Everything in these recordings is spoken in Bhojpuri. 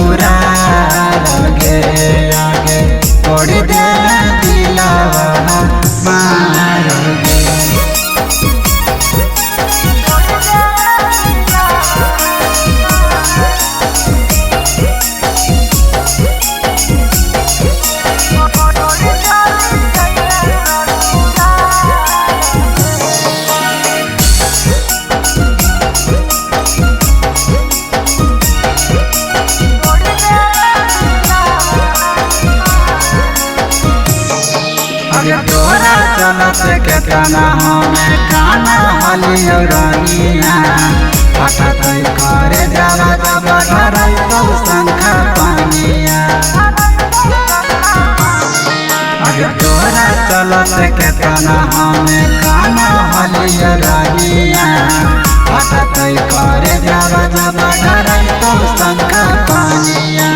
ससुरा लगे आगे तोड़ दे दिलावा मारोगे। तोरा चलत के तना हमें काना हलियो रानिया हटत करे जाला जब धरई तो शंखा पानिया। तोरा चलत के तना हमें काना हलियो रानिया हटत करे जाला जब धरई तो शंखा पानिया।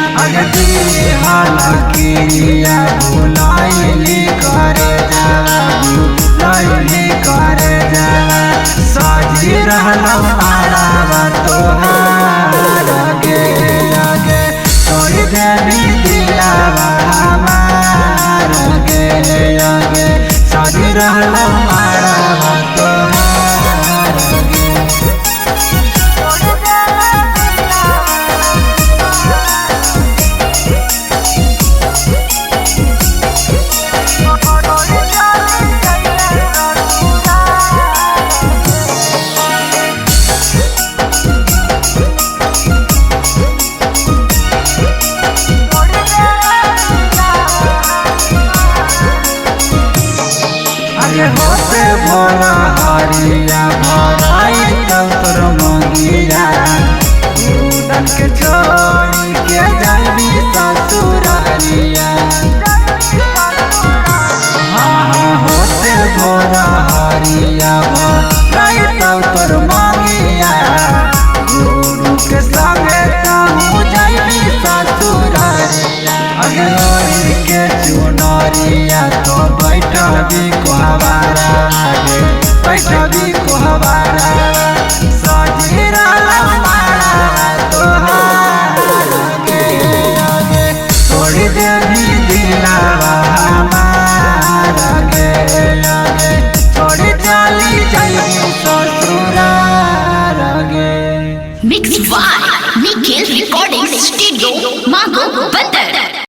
हालाकिया भुलाइली करे जाला भुलाइली करे जाला साजी रहला मारावा तोहार आगे आगे तोड़ देवी दिलावा हमार आगे आगे साजी रहला मारावा तोहार आगे। होते भोला हरिया भराई तोर मंगिया उड़न के छोड़ी के जाबी ससुरारिया। हाँ होते भोला हरिया भराई तोर मंगिया गुरु के संगे कहूँ जाबी ससुरारिया। अगलोरी के चुनरिया तो बैठबी कोहवारा आगे बैठबी कोहवारा साजी रहला मारावा तोहार आगे आगे तोड़ देवी दिलावा हमार आगे आगे छोड़ चली जाइबी ससुरार आगे। Mixed by Nikhil Recording Studio, Mago Bandar।